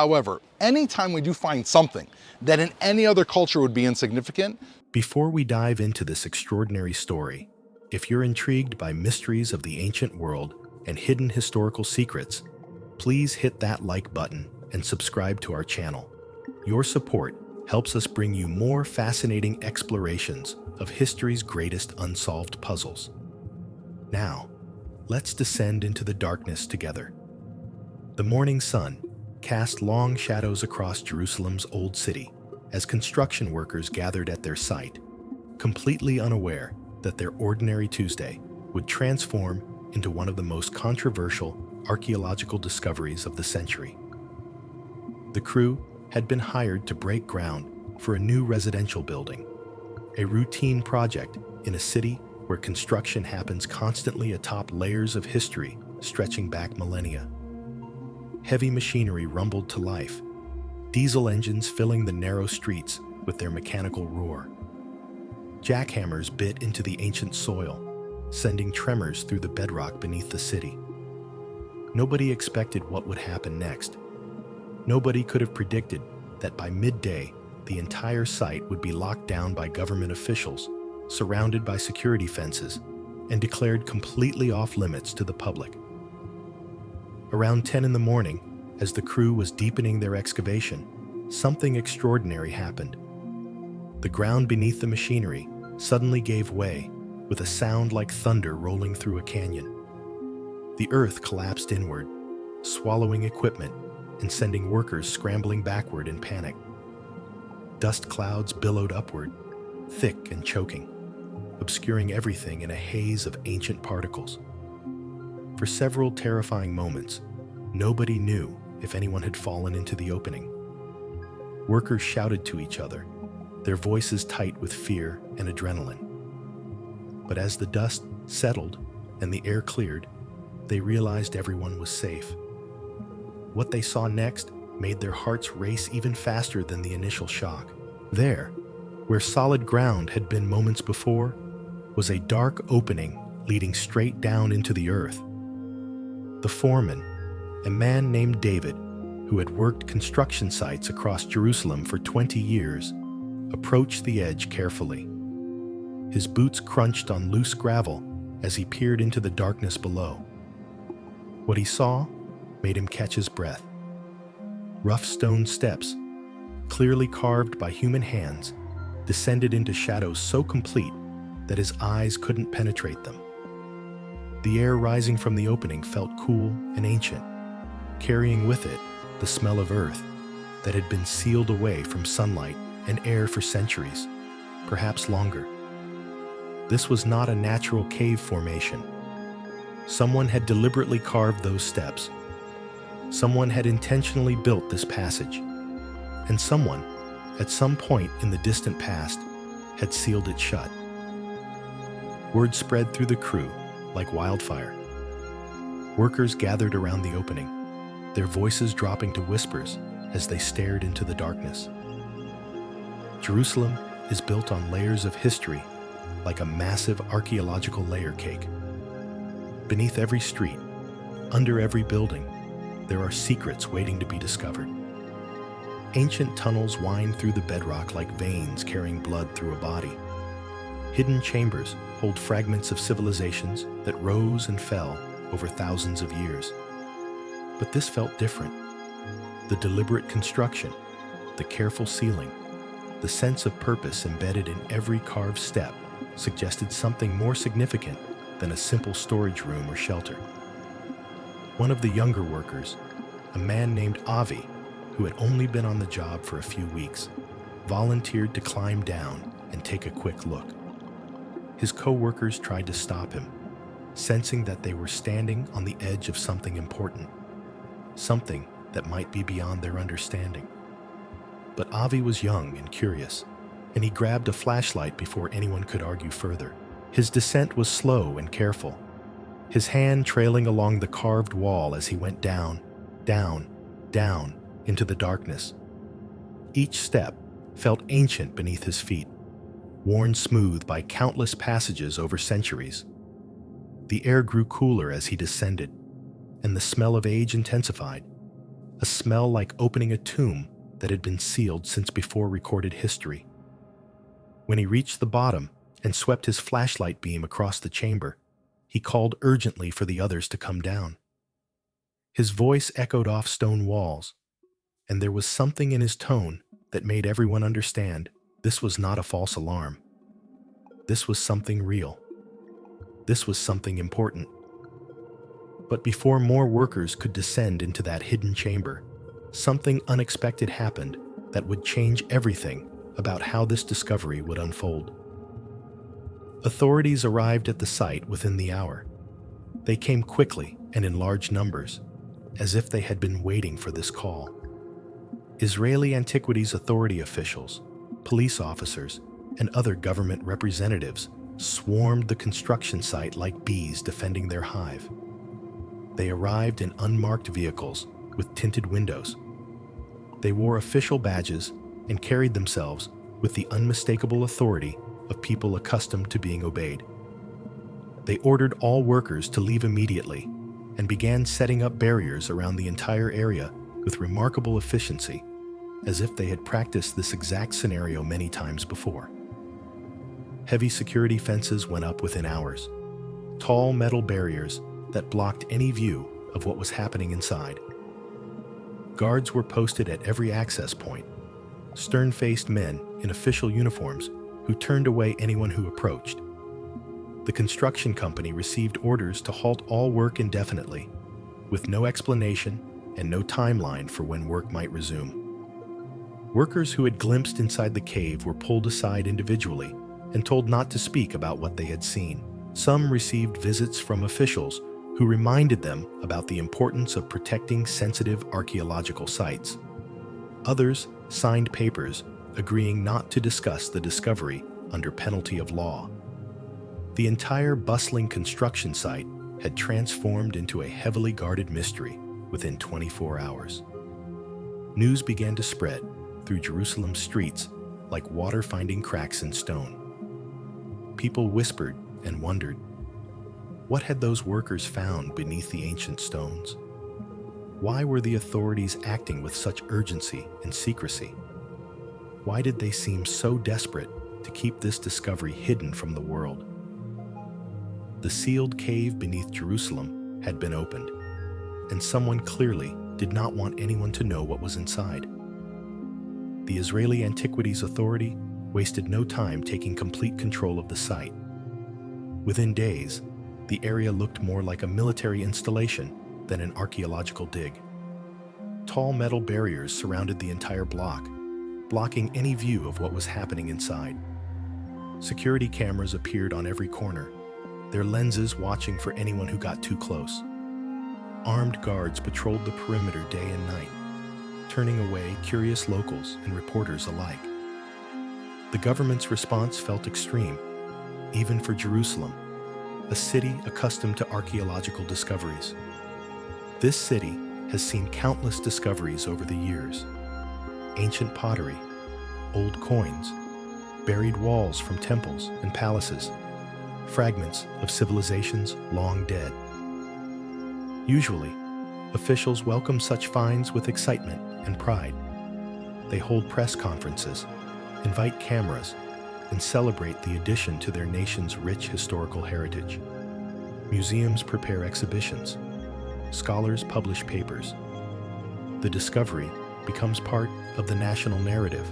However, anytime we do find something that in any other culture would be insignificant. Before we dive into this extraordinary story, if you're intrigued by mysteries of the ancient world and hidden historical secrets, please hit that like button and subscribe to our channel. Your support helps us bring you more fascinating explorations of history's greatest unsolved puzzles. Now, let's descend into the darkness together. The morning sun cast long shadows across Jerusalem's old city as construction workers gathered at their site, completely unaware that their ordinary Tuesday would transform into one of the most controversial archaeological discoveries of the century. The crew had been hired to break ground for a new residential building, a routine project in a city where construction happens constantly atop layers of history stretching back millennia. Heavy machinery rumbled to life, diesel engines filling the narrow streets with their mechanical roar. Jackhammers bit into the ancient soil, sending tremors through the bedrock beneath the city. Nobody expected what would happen next. Nobody could have predicted that by midday, the entire site would be locked down by government officials, surrounded by security fences, and declared completely off limits to the public. Around 10 in the morning, as the crew was deepening their excavation, something extraordinary happened. The ground beneath the machinery suddenly gave way, with a sound like thunder rolling through a canyon. The earth collapsed inward, swallowing equipment and sending workers scrambling backward in panic. Dust clouds billowed upward, thick and choking, obscuring everything in a haze of ancient particles. For several terrifying moments, nobody knew if anyone had fallen into the opening. Workers shouted to each other, their voices tight with fear and adrenaline. But as the dust settled and the air cleared, they realized everyone was safe. What they saw next made their hearts race even faster than the initial shock. There, where solid ground had been moments before, was a dark opening leading straight down into the earth. The foreman, a man named David, who had worked construction sites across Jerusalem for 20 years, approached the edge carefully. His boots crunched on loose gravel as he peered into the darkness below. What he saw made him catch his breath. Rough stone steps, clearly carved by human hands, descended into shadows so complete that his eyes couldn't penetrate them. The air rising from the opening felt cool and ancient, carrying with it the smell of earth that had been sealed away from sunlight and air for centuries, perhaps longer. This was not a natural cave formation. Someone had deliberately carved those steps. Someone had intentionally built this passage, and someone, at some point in the distant past, had sealed it shut. Word spread through the crew like wildfire. Workers gathered around the opening, their voices dropping to whispers as they stared into the darkness. Jerusalem is built on layers of history, like a massive archaeological layer cake. Beneath every street, under every building, there are secrets waiting to be discovered. Ancient tunnels wind through the bedrock like veins carrying blood through a body. Hidden chambers hold fragments of civilizations that rose and fell over thousands of years. But this felt different. The deliberate construction, the careful sealing, the sense of purpose embedded in every carved step suggested something more significant than a simple storage room or shelter. One of the younger workers, a man named Avi, who had only been on the job for a few weeks, volunteered to climb down and take a quick look. His co-workers tried to stop him, sensing that they were standing on the edge of something important, something that might be beyond their understanding. But Avi was young and curious, and he grabbed a flashlight before anyone could argue further. His descent was slow and careful, his hand trailing along the carved wall as he went down, down, down into the darkness. Each step felt ancient beneath his feet, worn smooth by countless passages over centuries. The air grew cooler as he descended, and the smell of age intensified. a smell like opening a tomb that had been sealed since before recorded history. When he reached the bottom and swept his flashlight beam across the chamber, he called urgently for the others to come down. His voice echoed off stone walls, and there was something in his tone that made everyone understand this was not a false alarm. This was something real. This was something important. But before more workers could descend into that hidden chamber, something unexpected happened that would change everything about how this discovery would unfold. Authorities arrived at the site within the hour. They came quickly and in large numbers, as if they had been waiting for this call. Israeli Antiquities Authority officials, police officers, and other government representatives swarmed the construction site like bees defending their hive. They arrived in unmarked vehicles with tinted windows. They wore official badges and carried themselves with the unmistakable authority of people accustomed to being obeyed. They ordered all workers to leave immediately and began setting up barriers around the entire area with remarkable efficiency, as if they had practiced this exact scenario many times before. Heavy security fences went up within hours, tall metal barriers that blocked any view of what was happening inside. Guards were posted at every access point, stern-faced men in official uniforms who turned away anyone who approached. The construction company received orders to halt all work indefinitely, with no explanation and no timeline for when work might resume. Workers who had glimpsed inside the cave were pulled aside individually and told not to speak about what they had seen. Some received visits from officials who reminded them about the importance of protecting sensitive archaeological sites. Others signed papers agreeing not to discuss the discovery under penalty of law. The entire bustling construction site had transformed into a heavily guarded mystery within 24 hours. News began to spread through Jerusalem's streets like water finding cracks in stone. People whispered and wondered, what had those workers found beneath the ancient stones? Why were the authorities acting with such urgency and secrecy? Why did they seem so desperate to keep this discovery hidden from the world? The sealed cave beneath Jerusalem had been opened, and someone clearly did not want anyone to know what was inside. The Israeli Antiquities Authority wasted no time taking complete control of the site. Within days, the area looked more like a military installation than an archaeological dig. Tall metal barriers surrounded the entire block, blocking any view of what was happening inside. Security cameras appeared on every corner, their lenses watching for anyone who got too close. Armed guards patrolled the perimeter day and night, turning away curious locals and reporters alike. The government's response felt extreme, even for Jerusalem, a city accustomed to archaeological discoveries. This city has seen countless discoveries over the years: ancient pottery, old coins, buried walls from temples and palaces, fragments of civilizations long dead. Usually, officials welcome such finds with excitement and pride. They hold press conferences, invite cameras, and celebrate the addition to their nation's rich historical heritage. Museums prepare exhibitions. Scholars publish papers. The discovery becomes part of the national narrative,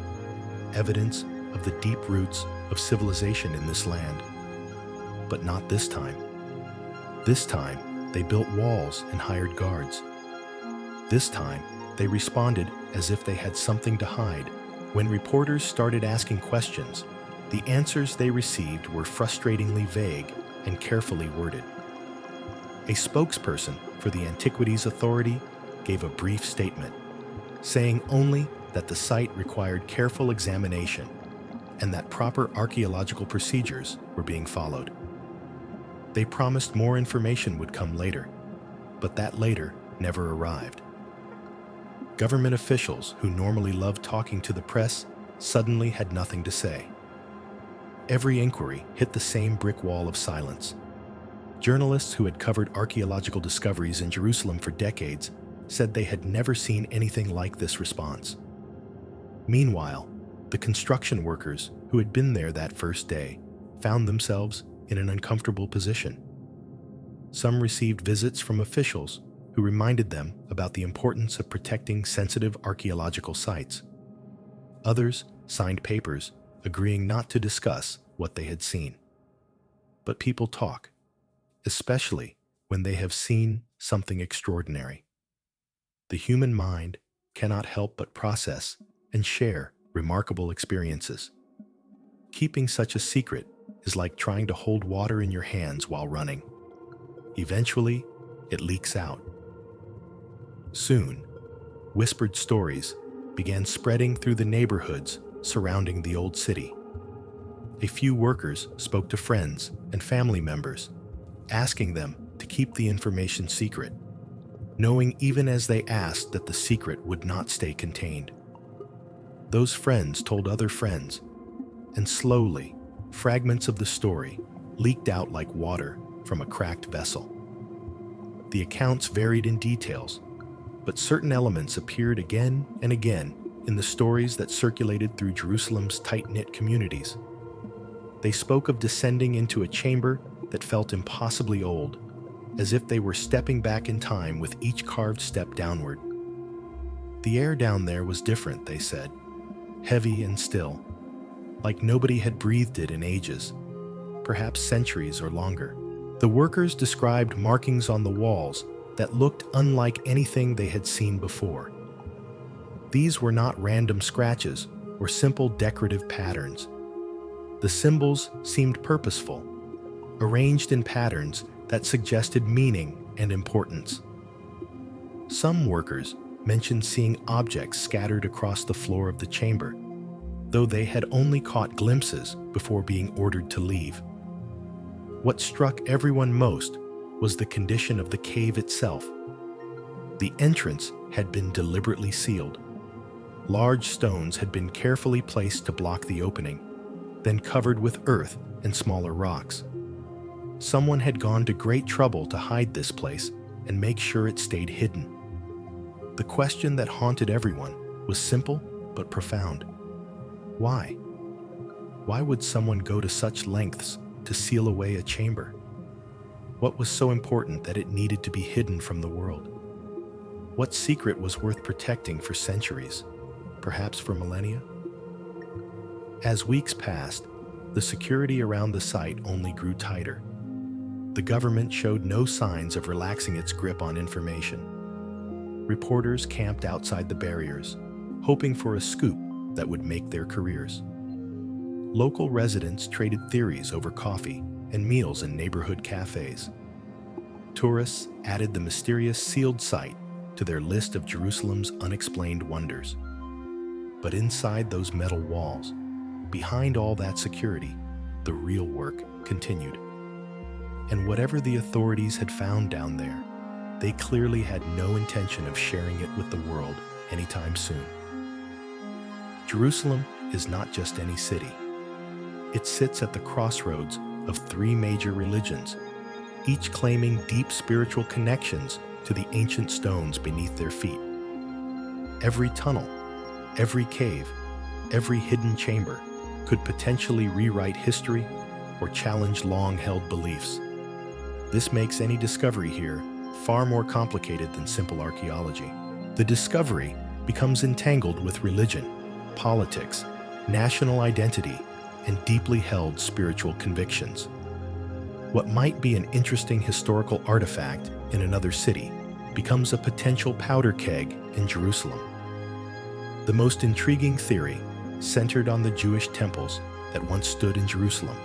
evidence of the deep roots of civilization in this land. But not this time. This time, they built walls and hired guards. This time, they responded as if they had something to hide. When reporters started asking questions, the answers they received were frustratingly vague and carefully worded. A spokesperson for the Antiquities Authority gave a brief statement, saying only that the site required careful examination and that proper archaeological procedures were being followed. They promised more information would come later, but that later never arrived. Government officials who normally loved talking to the press suddenly had nothing to say. Every inquiry hit the same brick wall of silence. Journalists who had covered archaeological discoveries in Jerusalem for decades said they had never seen anything like this response. Meanwhile, the construction workers who had been there that first day found themselves in an uncomfortable position. Some received visits from officials who reminded them about the importance of protecting sensitive archaeological sites. Others signed papers agreeing not to discuss what they had seen. But people talk, especially when they have seen something extraordinary. The human mind cannot help but process and share remarkable experiences. Keeping such a secret is like trying to hold water in your hands while running. Eventually, it leaks out. Soon, whispered stories began spreading through the neighborhoods surrounding the old city. A few workers spoke to friends and family members, asking them to keep the information secret, knowing even as they asked that the secret would not stay contained. Those friends told other friends, and slowly, fragments of the story leaked out like water from a cracked vessel. The accounts varied in details, but certain elements appeared again and again in the stories that circulated through Jerusalem's tight-knit communities. They spoke of descending into a chamber that felt impossibly old, as if they were stepping back in time with each carved step downward. The air down there was different, they said, heavy and still, like nobody had breathed it in ages, perhaps centuries or longer. The workers described markings on the walls that looked unlike anything they had seen before. These were not random scratches or simple decorative patterns. The symbols seemed purposeful, arranged in patterns that suggested meaning and importance. Some workers mentioned seeing objects scattered across the floor of the chamber, though they had only caught glimpses before being ordered to leave. What struck everyone most was the condition of the cave itself. The entrance had been deliberately sealed. Large stones had been carefully placed to block the opening, then covered with earth and smaller rocks. Someone had gone to great trouble to hide this place and make sure it stayed hidden. The question that haunted everyone was simple but profound. Why? Why would someone go to such lengths to seal away a chamber? What was so important that it needed to be hidden from the world? What secret was worth protecting for centuries, perhaps for millennia? As weeks passed, the security around the site only grew tighter. The government showed no signs of relaxing its grip on information. Reporters camped outside the barriers, hoping for a scoop that would make their careers. Local residents traded theories over coffee and meals in neighborhood cafes. Tourists added the mysterious sealed site to their list of Jerusalem's unexplained wonders. But inside those metal walls, behind all that security, the real work continued. And whatever the authorities had found down there, they clearly had no intention of sharing it with the world anytime soon. Jerusalem is not just any city. It sits at the crossroads of three major religions, each claiming deep spiritual connections to the ancient stones beneath their feet. Every tunnel, every cave, every hidden chamber could potentially rewrite history or challenge long-held beliefs. This makes any discovery here far more complicated than simple archaeology. The discovery becomes entangled with religion, politics, national identity, and deeply held spiritual convictions. What might be an interesting historical artifact in another city becomes a potential powder keg in Jerusalem. The most intriguing theory centered on the Jewish temples that once stood in Jerusalem.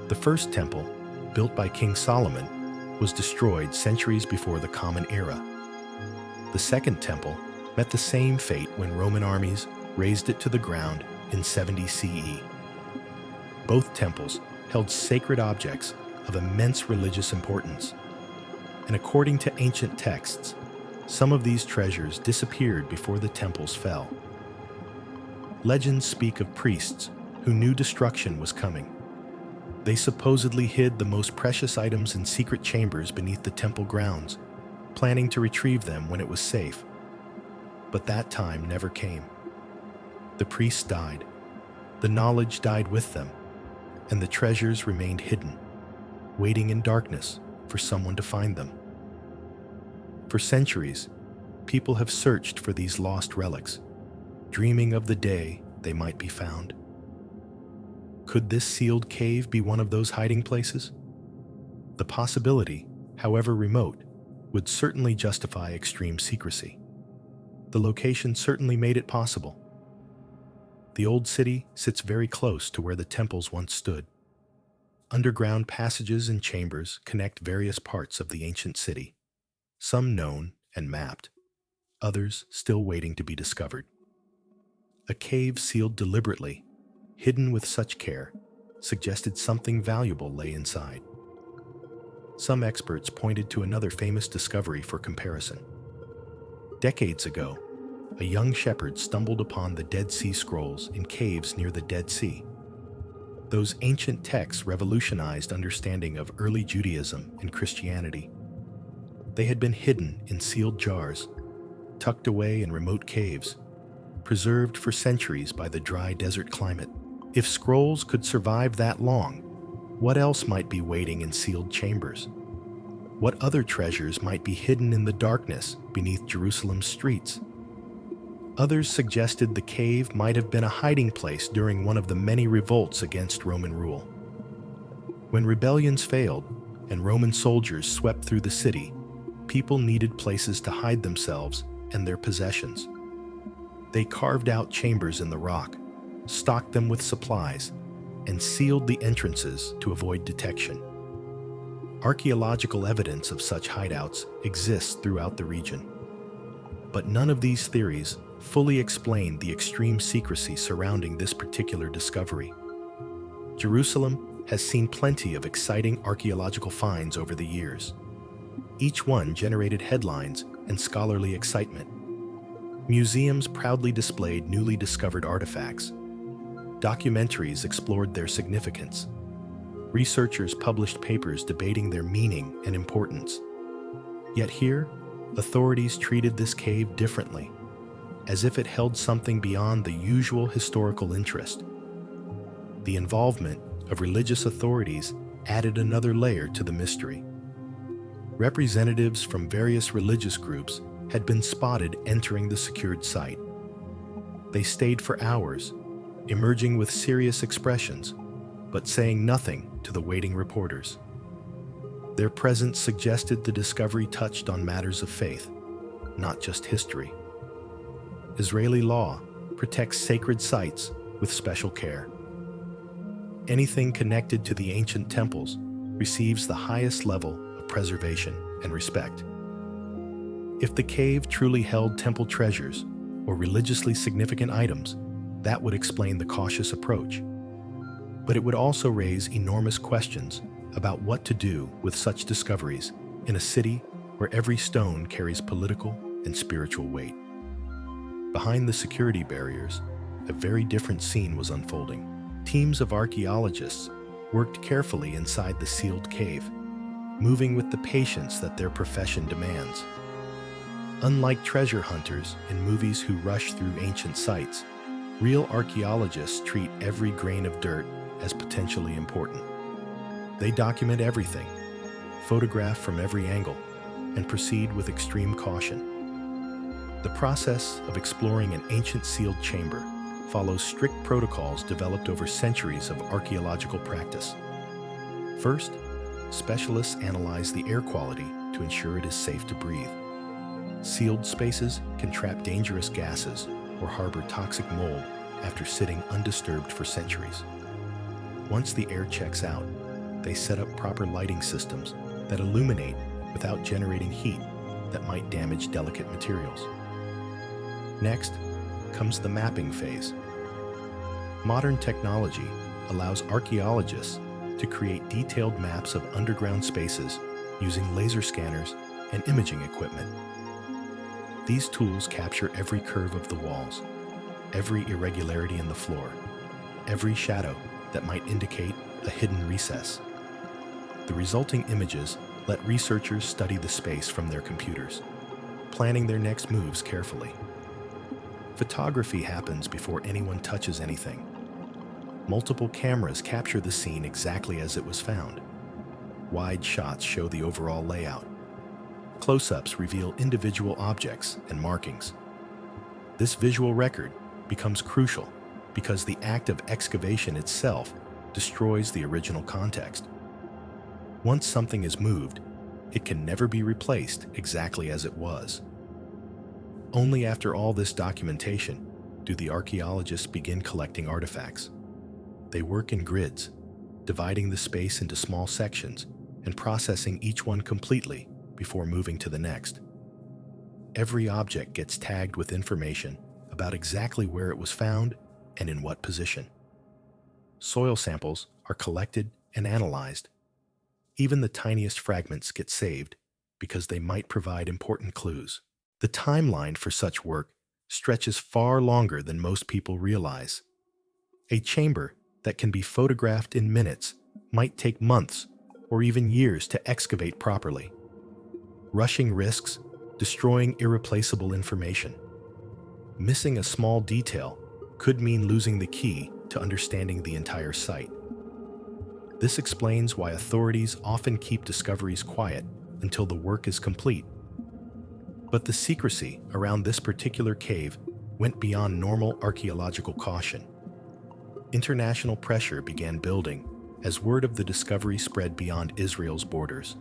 The first temple, built by King Solomon, was destroyed centuries before the Common Era. The second temple met the same fate when Roman armies razed it to the ground in 70 CE. Both temples held sacred objects of immense religious importance, and according to ancient texts, some of these treasures disappeared before the temples fell. Legends speak of priests who knew destruction was coming. They supposedly hid the most precious items in secret chambers beneath the temple grounds, planning to retrieve them when it was safe. But that time never came. The priests died, the knowledge died with them, and the treasures remained hidden, waiting in darkness for someone to find them. For centuries, people have searched for these lost relics, dreaming of the day they might be found. Could this sealed cave be one of those hiding places? The possibility, however remote, would certainly justify extreme secrecy. The location certainly made it possible. The old city sits very close to where the temples once stood. Underground passages and chambers connect various parts of the ancient city, some known and mapped, others still waiting to be discovered. A cave sealed deliberately, hidden with such care, suggested something valuable lay inside. Some experts pointed to another famous discovery for comparison. Decades ago, a young shepherd stumbled upon the Dead Sea Scrolls in caves near the Dead Sea. Those ancient texts revolutionized understanding of early Judaism and Christianity. They had been hidden in sealed jars, tucked away in remote caves, preserved for centuries by the dry desert climate. If scrolls could survive that long, what else might be waiting in sealed chambers? What other treasures might be hidden in the darkness beneath Jerusalem's streets? Others suggested the cave might have been a hiding place during one of the many revolts against Roman rule. When rebellions failed and Roman soldiers swept through the city, people needed places to hide themselves and their possessions. They carved out chambers in the rock, stocked them with supplies, and sealed the entrances to avoid detection. Archaeological evidence of such hideouts exists throughout the region. But none of these theories fully explain the extreme secrecy surrounding this particular discovery. Jerusalem has seen plenty of exciting archaeological finds over the years. Each one generated headlines and scholarly excitement. Museums proudly displayed newly discovered artifacts. Documentaries explored their significance. Researchers published papers debating their meaning and importance. Yet here, authorities treated this cave differently, as if it held something beyond the usual historical interest. The involvement of religious authorities added another layer to the mystery. Representatives from various religious groups had been spotted entering the secured site. They stayed for hours, emerging with serious expressions, but saying nothing to the waiting reporters. Their presence suggested the discovery touched on matters of faith, not just history. Israeli law protects sacred sites with special care. Anything connected to the ancient temples receives the highest level of preservation and respect. If the cave truly held temple treasures or religiously significant items, that would explain the cautious approach. But it would also raise enormous questions about what to do with such discoveries in a city where every stone carries political and spiritual weight. Behind the security barriers, a very different scene was unfolding. Teams of archaeologists worked carefully inside the sealed cave, moving with the patience that their profession demands. Unlike treasure hunters in movies who rush through ancient sites, real archaeologists treat every grain of dirt as potentially important. They document everything, photograph from every angle, and proceed with extreme caution. The process of exploring an ancient sealed chamber follows strict protocols developed over centuries of archaeological practice. First, specialists analyze the air quality to ensure it is safe to breathe. Sealed spaces can trap dangerous gases or harbor toxic mold after sitting undisturbed for centuries. Once the air checks out, they set up proper lighting systems that illuminate without generating heat that might damage delicate materials. Next comes the mapping phase. Modern technology allows archaeologists to create detailed maps of underground spaces using laser scanners and imaging equipment. These tools capture every curve of the walls, every irregularity in the floor, every shadow that might indicate a hidden recess. The resulting images let researchers study the space from their computers, planning their next moves carefully. Photography happens before anyone touches anything. Multiple cameras capture the scene exactly as it was found. Wide shots show the overall layout. Close-ups reveal individual objects and markings. This visual record becomes crucial because the act of excavation itself destroys the original context. Once something is moved, it can never be replaced exactly as it was. Only after all this documentation do the archaeologists begin collecting artifacts. They work in grids, dividing the space into small sections and processing each one completely before moving to the next. Every object gets tagged with information about exactly where it was found and in what position. Soil samples are collected and analyzed. Even the tiniest fragments get saved because they might provide important clues. The timeline for such work stretches far longer than most people realize. A chamber that can be photographed in minutes might take months or even years to excavate properly. Rushing risks destroying irreplaceable information. Missing a small detail could mean losing the key to understanding the entire site. This explains why authorities often keep discoveries quiet until the work is complete. But the secrecy around this particular cave went beyond normal archaeological caution. International pressure began building as word of the discovery spread beyond Israel's borders.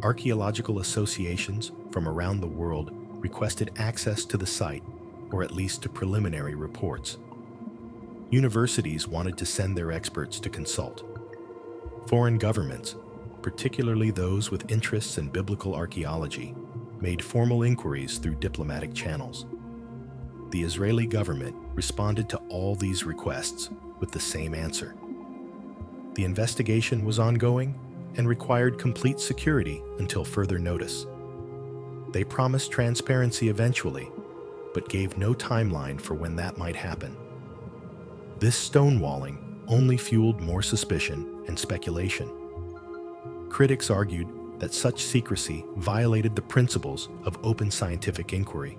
Archaeological associations from around the world requested access to the site, or at least to preliminary reports. Universities wanted to send their experts to consult. Foreign governments, particularly those with interests in biblical archaeology, made formal inquiries through diplomatic channels. The Israeli government responded to all these requests with the same answer. The investigation was ongoing and required complete security until further notice. They promised transparency eventually, but gave no timeline for when that might happen. This stonewalling only fueled more suspicion and speculation. Critics argued that such secrecy violated the principles of open scientific inquiry.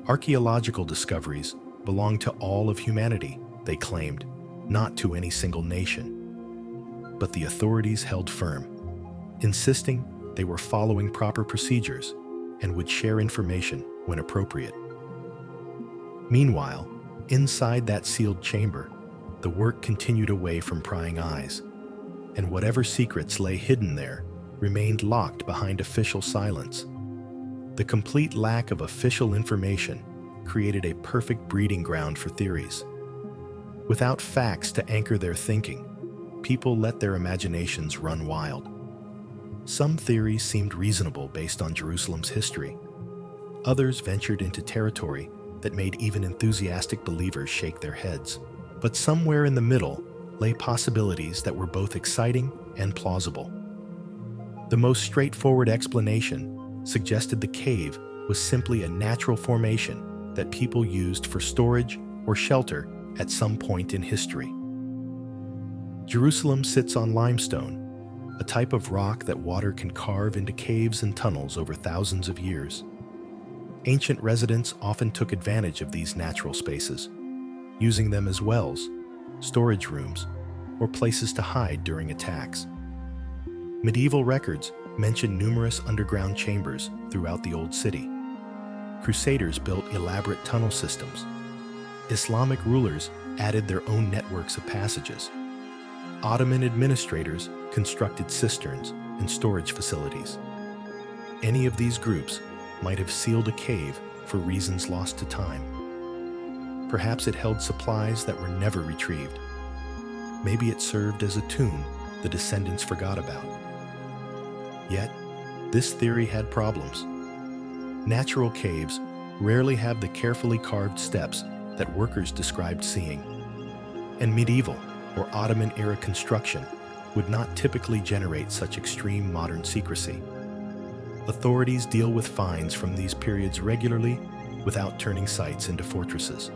Archaeological discoveries belong to all of humanity, they claimed, not to any single nation. But the authorities held firm, insisting they were following proper procedures and would share information when appropriate. Meanwhile, inside that sealed chamber, the work continued away from prying eyes, and whatever secrets lay hidden there remained locked behind official silence. The complete lack of official information created a perfect breeding ground for theories. Without facts to anchor their thinking, people let their imaginations run wild. Some theories seemed reasonable based on Jerusalem's history. Others ventured into territory that made even enthusiastic believers shake their heads. But somewhere in the middle lay possibilities that were both exciting and plausible. The most straightforward explanation suggested the cave was simply a natural formation that people used for storage or shelter at some point in history. Jerusalem sits on limestone, a type of rock that water can carve into caves and tunnels over thousands of years. Ancient residents often took advantage of these natural spaces, using them as wells, storage rooms, or places to hide during attacks. Medieval records mention numerous underground chambers throughout the Old City. Crusaders built elaborate tunnel systems. Islamic rulers added their own networks of passages. Ottoman administrators constructed cisterns and storage facilities. Any of these groups might have sealed a cave for reasons lost to time. Perhaps it held supplies that were never retrieved. Maybe it served as a tomb the descendants forgot about. Yet, this theory had problems. Natural caves rarely have the carefully carved steps that workers described seeing. And medieval or Ottoman-era construction would not typically generate such extreme modern secrecy. Authorities deal with finds from these periods regularly without turning sites into fortresses.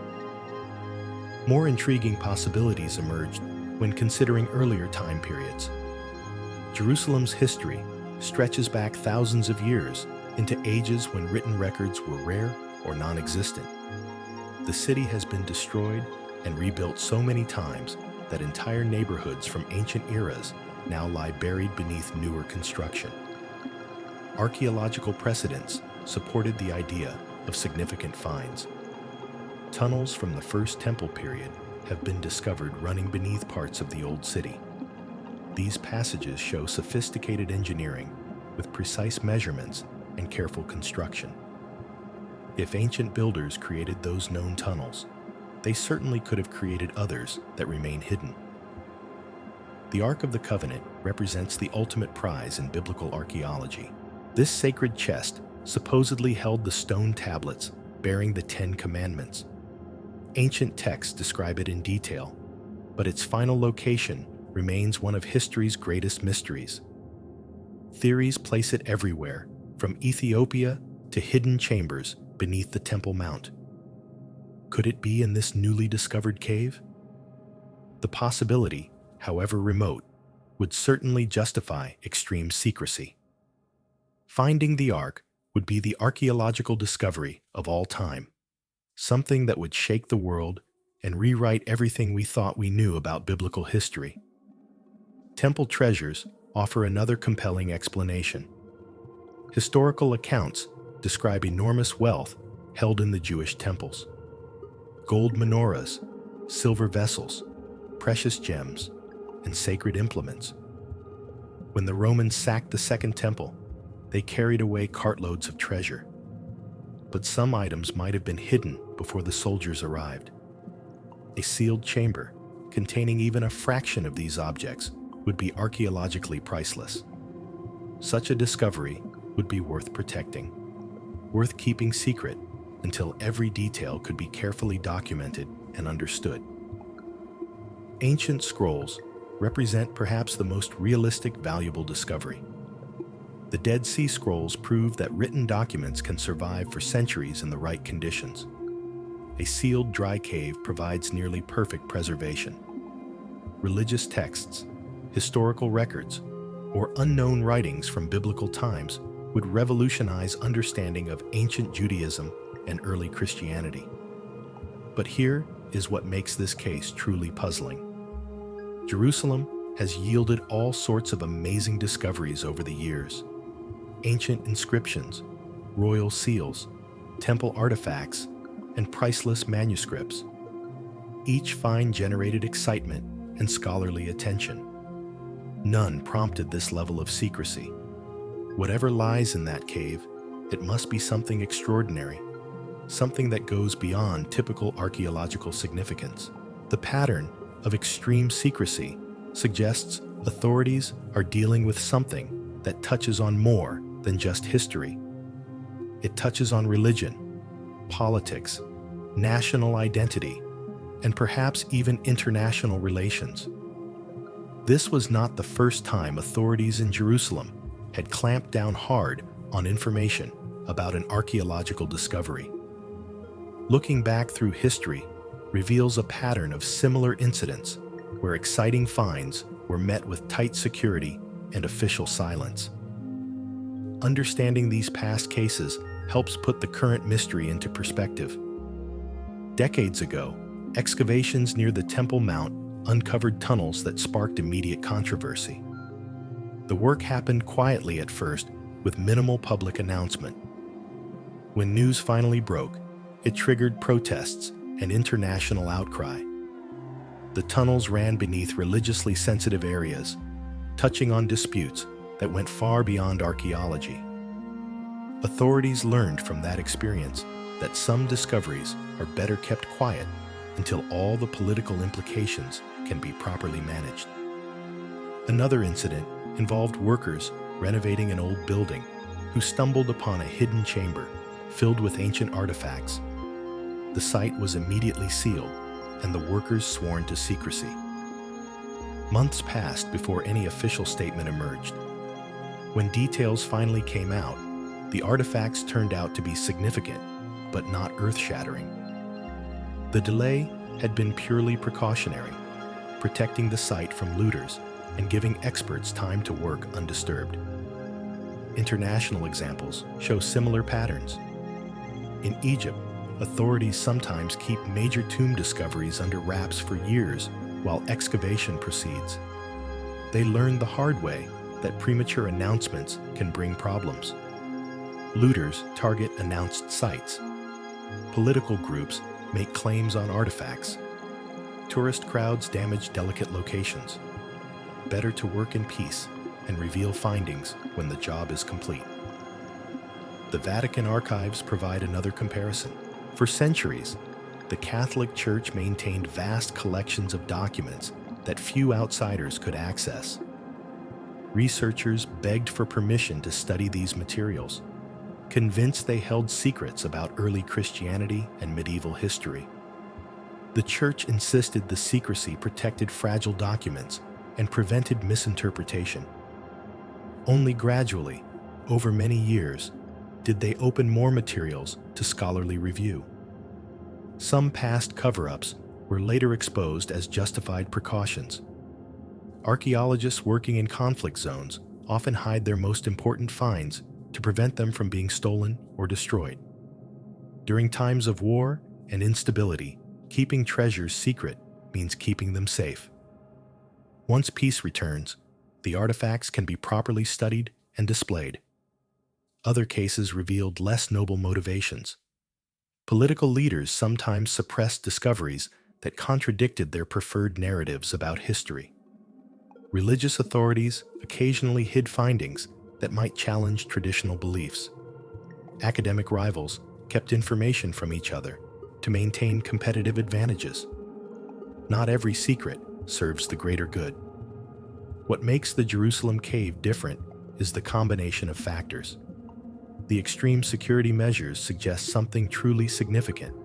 More intriguing possibilities emerged when considering earlier time periods. Jerusalem's history stretches back thousands of years into ages when written records were rare or non-existent. The city has been destroyed and rebuilt so many times that entire neighborhoods from ancient eras now lie buried beneath newer construction. Archaeological precedents supported the idea of significant finds. Tunnels from the First Temple period have been discovered running beneath parts of the old city. These passages show sophisticated engineering with precise measurements and careful construction. If ancient builders created those known tunnels, they certainly could have created others that remain hidden. The Ark of the Covenant represents the ultimate prize in biblical archaeology. This sacred chest supposedly held the stone tablets bearing the Ten Commandments. Ancient texts describe it in detail, but its final location remains one of history's greatest mysteries. Theories place it everywhere, from Ethiopia to hidden chambers beneath the Temple Mount. Could it be in this newly discovered cave? The possibility, however remote, would certainly justify extreme secrecy. Finding the Ark would be the archaeological discovery of all time, something that would shake the world and rewrite everything we thought we knew about biblical history. Temple treasures offer another compelling explanation. Historical accounts describe enormous wealth held in the Jewish temples. Gold menorahs, silver vessels, precious gems, and sacred implements. When the Romans sacked the Second Temple, they carried away cartloads of treasure. But some items might have been hidden before the soldiers arrived. A sealed chamber, containing even a fraction of these objects, would be archaeologically priceless. Such a discovery would be worth protecting, worth keeping secret until every detail could be carefully documented and understood. Ancient scrolls represent perhaps the most realistic, valuable discovery. The Dead Sea Scrolls prove that written documents can survive for centuries in the right conditions. A sealed dry cave provides nearly perfect preservation. Religious texts, historical records, or unknown writings from biblical times would revolutionize understanding of ancient Judaism and early Christianity. But here is what makes this case truly puzzling. Jerusalem has yielded all sorts of amazing discoveries over the years. Ancient inscriptions, royal seals, temple artifacts, and priceless manuscripts. Each find generated excitement and scholarly attention. None prompted this level of secrecy. Whatever lies in that cave, it must be something extraordinary, something that goes beyond typical archaeological significance. The pattern of extreme secrecy suggests authorities are dealing with something that touches on more than just history. It touches on religion, politics, national identity, and perhaps even international relations. This was not the first time authorities in Jerusalem had clamped down hard on information about an archaeological discovery. Looking back through history reveals a pattern of similar incidents where exciting finds were met with tight security and official silence. Understanding these past cases helps put the current mystery into perspective. Decades ago, excavations near the Temple Mount uncovered tunnels that sparked immediate controversy. The work happened quietly at first, with minimal public announcement. When news finally broke, it triggered protests and international outcry. The tunnels ran beneath religiously sensitive areas, touching on disputes that went far beyond archaeology. Authorities learned from that experience that some discoveries are better kept quiet until all the political implications can be properly managed. Another incident involved workers renovating an old building who stumbled upon a hidden chamber filled with ancient artifacts. The site was immediately sealed and the workers sworn to secrecy. Months passed before any official statement emerged. When details finally came out, the artifacts turned out to be significant, but not earth-shattering. The delay had been purely precautionary, protecting the site from looters and giving experts time to work undisturbed. International examples show similar patterns. In Egypt, authorities sometimes keep major tomb discoveries under wraps for years while excavation proceeds. They learned the hard way that premature announcements can bring problems. Looters target announced sites. Political groups make claims on artifacts. Tourist crowds damage delicate locations. Better to work in peace and reveal findings when the job is complete. The Vatican archives provide another comparison. For centuries, the Catholic Church maintained vast collections of documents that few outsiders could access. Researchers begged for permission to study these materials, convinced they held secrets about early Christianity and medieval history. The Church insisted the secrecy protected fragile documents and prevented misinterpretation. Only gradually, over many years, did they open more materials to scholarly review. Some past cover-ups were later exposed as justified precautions. Archaeologists working in conflict zones often hide their most important finds to prevent them from being stolen or destroyed. During times of war and instability, keeping treasures secret means keeping them safe. Once peace returns, the artifacts can be properly studied and displayed. Other cases revealed less noble motivations. Political leaders sometimes suppressed discoveries that contradicted their preferred narratives about history. Religious authorities occasionally hid findings that might challenge traditional beliefs. Academic rivals kept information from each other to maintain competitive advantages. Not every secret serves the greater good. What makes the Jerusalem cave different is the combination of factors. The extreme security measures suggest something truly significant.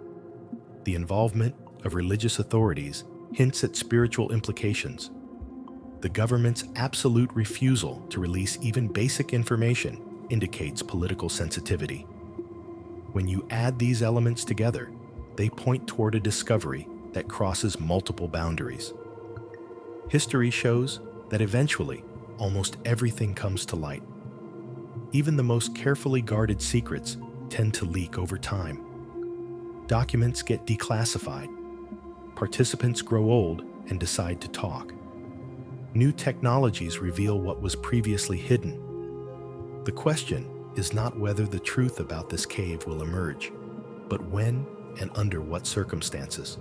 The involvement of religious authorities hints at spiritual implications. The government's absolute refusal to release even basic information indicates political sensitivity. When you add these elements together, they point toward a discovery that crosses multiple boundaries. History shows that eventually, almost everything comes to light. Even the most carefully guarded secrets tend to leak over time. Documents get declassified. Participants grow old and decide to talk. New technologies reveal what was previously hidden. The question is not whether the truth about this cave will emerge, but when and under what circumstances.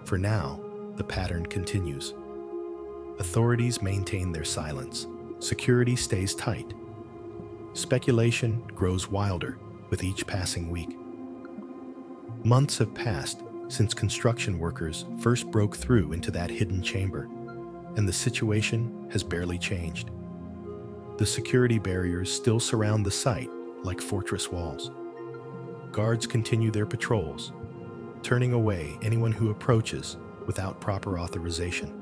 For now, the pattern continues. Authorities maintain their silence. Security stays tight. Speculation grows wilder with each passing week. Months have passed since construction workers first broke through into that hidden chamber, and the situation has barely changed. The security barriers still surround the site like fortress walls. Guards continue their patrols, turning away anyone who approaches without proper authorization.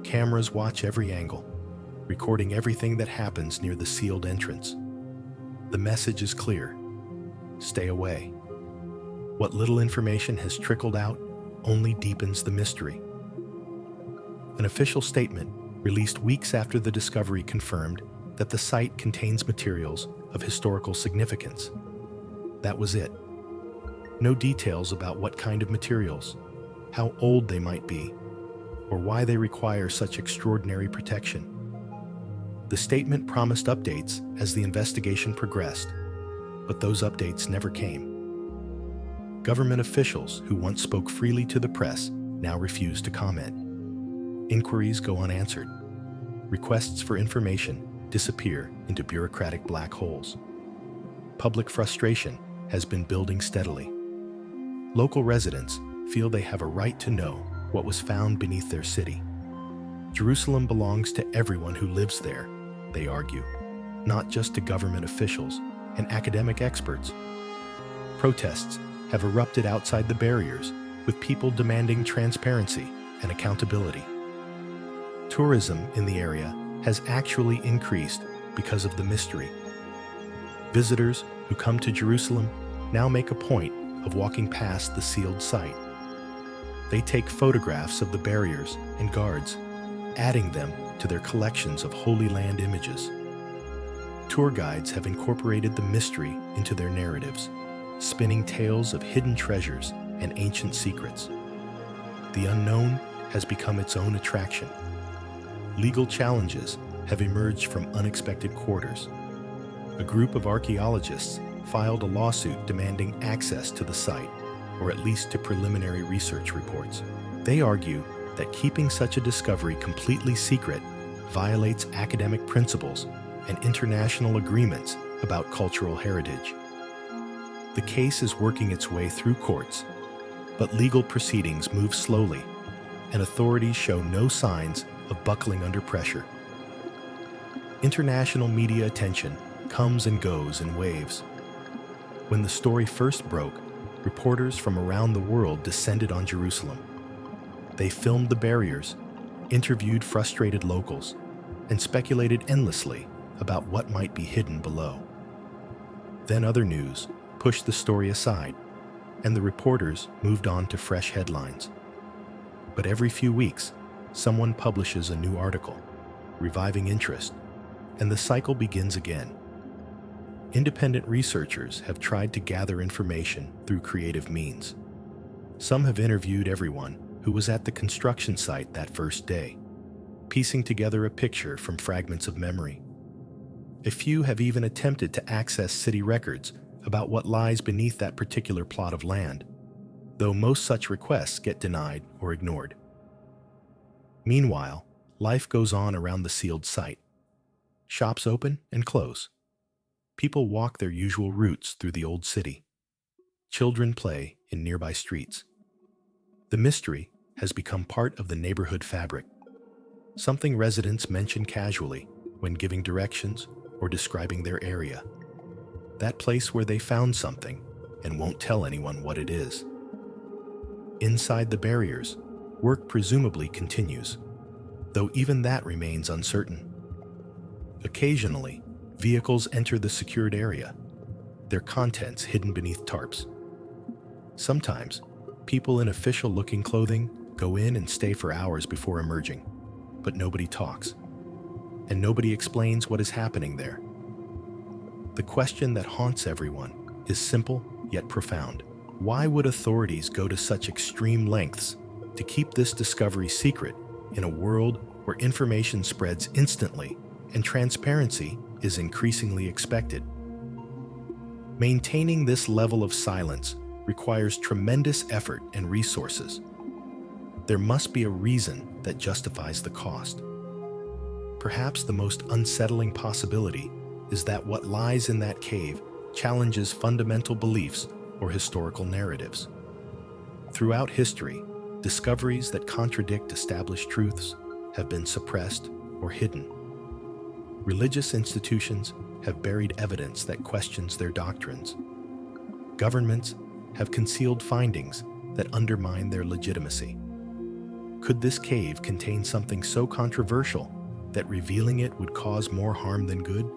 Cameras watch every angle, recording everything that happens near the sealed entrance. The message is clear: stay away. What little information has trickled out only deepens the mystery. An official statement released weeks after the discovery confirmed that the site contains materials of historical significance. That was it. No details about what kind of materials, how old they might be, or why they require such extraordinary protection. The statement promised updates as the investigation progressed, but those updates never came. Government officials who once spoke freely to the press now refuse to comment. Inquiries go unanswered. Requests for information disappear into bureaucratic black holes. Public frustration has been building steadily. Local residents feel they have a right to know what was found beneath their city. Jerusalem belongs to everyone who lives there, they argue, not just to government officials and academic experts. Protests have erupted outside the barriers, with people demanding transparency and accountability. Tourism in the area has actually increased because of the mystery. Visitors who come to Jerusalem now make a point of walking past the sealed site. They take photographs of the barriers and guards, adding them to their collections of Holy Land images. Tour guides have incorporated the mystery into their narratives, spinning tales of hidden treasures and ancient secrets. The unknown has become its own attraction. Legal challenges have emerged from unexpected quarters. A group of archaeologists filed a lawsuit demanding access to the site, or at least to preliminary research reports. They argue that keeping such a discovery completely secret violates academic principles and international agreements about cultural heritage. The case is working its way through courts, but legal proceedings move slowly, and authorities show no signs of buckling under pressure. International media attention comes and goes in waves. When the story first broke, reporters from around the world descended on Jerusalem. They filmed the barriers, interviewed frustrated locals, and speculated endlessly about what might be hidden below. Then other news pushed the story aside, and the reporters moved on to fresh headlines. But every few weeks, someone publishes a new article, reviving interest, and the cycle begins again. Independent researchers have tried to gather information through creative means. Some have interviewed everyone who was at the construction site that first day, piecing together a picture from fragments of memory. A few have even attempted to access city records about what lies beneath that particular plot of land, though most such requests get denied or ignored. Meanwhile, life goes on around the sealed site. Shops open and close. People walk their usual routes through the old city. Children play in nearby streets. The mystery has become part of the neighborhood fabric, something residents mention casually when giving directions or describing their area. That place where they found something and won't tell anyone what it is. Inside the barriers, work presumably continues, though even that remains uncertain. Occasionally, vehicles enter the secured area, their contents hidden beneath tarps. Sometimes, people in official-looking clothing go in and stay for hours before emerging, but nobody talks, and nobody explains what is happening there. The question that haunts everyone is simple yet profound. Why would authorities go to such extreme lengths to keep this discovery secret in a world where information spreads instantly and transparency is increasingly expected? Maintaining this level of silence requires tremendous effort and resources. There must be a reason that justifies the cost. Perhaps the most unsettling possibility is that what lies in that cave challenges fundamental beliefs or historical narratives. Throughout history, discoveries that contradict established truths have been suppressed or hidden. Religious institutions have buried evidence that questions their doctrines. Governments have concealed findings that undermine their legitimacy. Could this cave contain something so controversial that revealing it would cause more harm than good?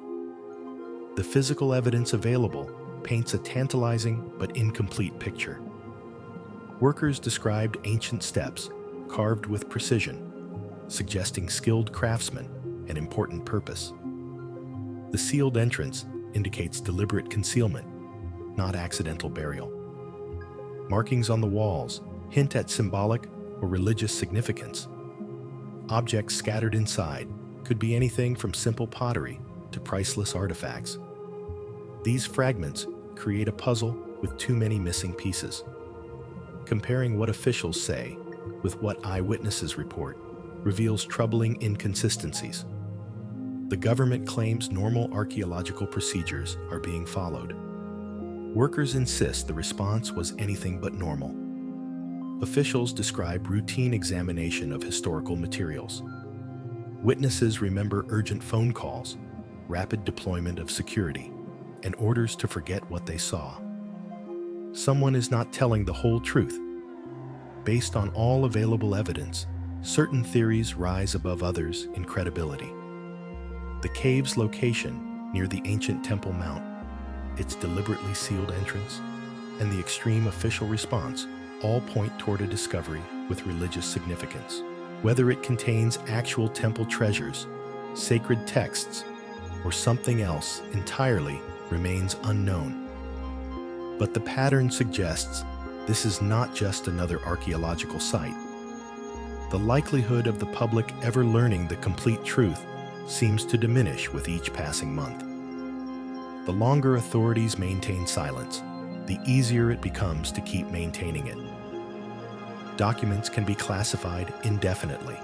The physical evidence available paints a tantalizing but incomplete picture. Workers described ancient steps carved with precision, suggesting skilled craftsmen and important purpose. The sealed entrance indicates deliberate concealment, not accidental burial. Markings on the walls hint at symbolic or religious significance. Objects scattered inside could be anything from simple pottery to priceless artifacts. These fragments create a puzzle with too many missing pieces. Comparing what officials say with what eyewitnesses report reveals troubling inconsistencies. The government claims normal archaeological procedures are being followed. Workers insist the response was anything but normal. Officials describe routine examination of historical materials. Witnesses remember urgent phone calls, rapid deployment of security, and orders to forget what they saw. Someone is not telling the whole truth. Based on all available evidence, certain theories rise above others in credibility. The cave's location near the ancient Temple Mount, its deliberately sealed entrance, and the extreme official response all point toward a discovery with religious significance. Whether it contains actual temple treasures, sacred texts, or something else entirely remains unknown. But the pattern suggests this is not just another archaeological site. The likelihood of the public ever learning the complete truth seems to diminish with each passing month. The longer authorities maintain silence, the easier it becomes to keep maintaining it. Documents can be classified indefinitely.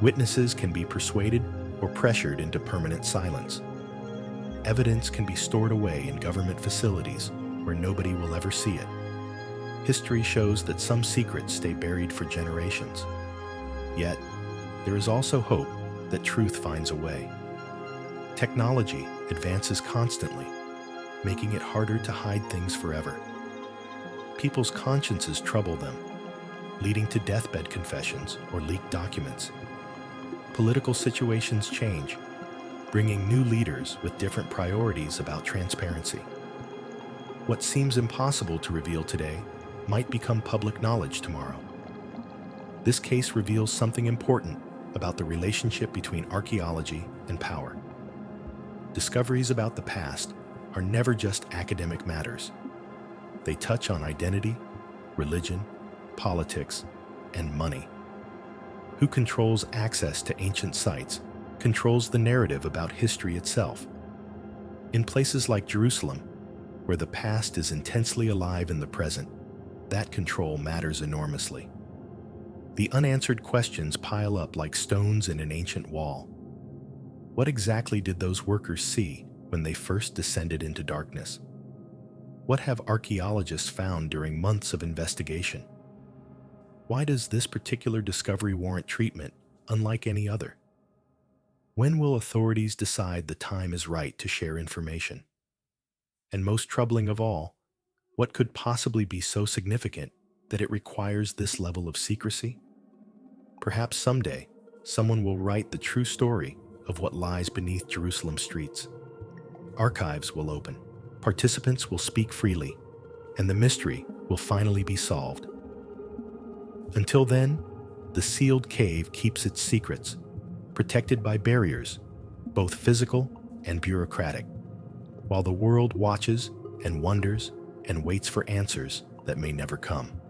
Witnesses can be persuaded or pressured into permanent silence. Evidence can be stored away in government facilities where nobody will ever see it. History shows that some secrets stay buried for generations. Yet, there is also hope that truth finds a way. Technology advances constantly, making it harder to hide things forever. People's consciences trouble them, leading to deathbed confessions or leaked documents. Political situations change, bringing new leaders with different priorities about transparency. What seems impossible to reveal today might become public knowledge tomorrow. This case reveals something important about the relationship between archaeology and power. Discoveries about the past are never just academic matters. They touch on identity, religion, politics, and money. Who controls access to ancient sites controls the narrative about history itself. In places like Jerusalem, where the past is intensely alive in the present, that control matters enormously. The unanswered questions pile up like stones in an ancient wall. What exactly did those workers see when they first descended into darkness? What have archaeologists found during months of investigation? Why does this particular discovery warrant treatment unlike any other? When will authorities decide the time is right to share information? And most troubling of all, what could possibly be so significant that it requires this level of secrecy? Perhaps someday, someone will write the true story of what lies beneath Jerusalem streets. Archives will open, participants will speak freely, and the mystery will finally be solved. Until then, the sealed cave keeps its secrets, protected by barriers, both physical and bureaucratic, while the world watches and wonders and waits for answers that may never come.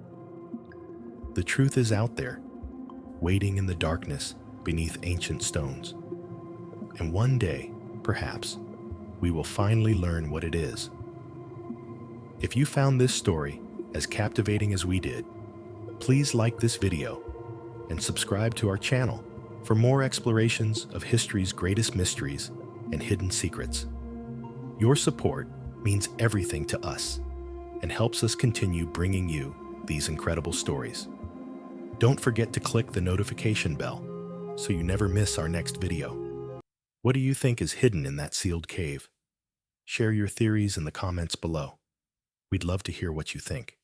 The truth is out there, waiting in the darkness beneath ancient stones. And one day, perhaps, we will finally learn what it is. If you found this story as captivating as we did, please like this video and subscribe to our channel for more explorations of history's greatest mysteries and hidden secrets. Your support means everything to us and helps us continue bringing you these incredible stories. Don't forget to click the notification bell so you never miss our next video. What do you think is hidden in that sealed cave? Share your theories in the comments below. We'd love to hear what you think.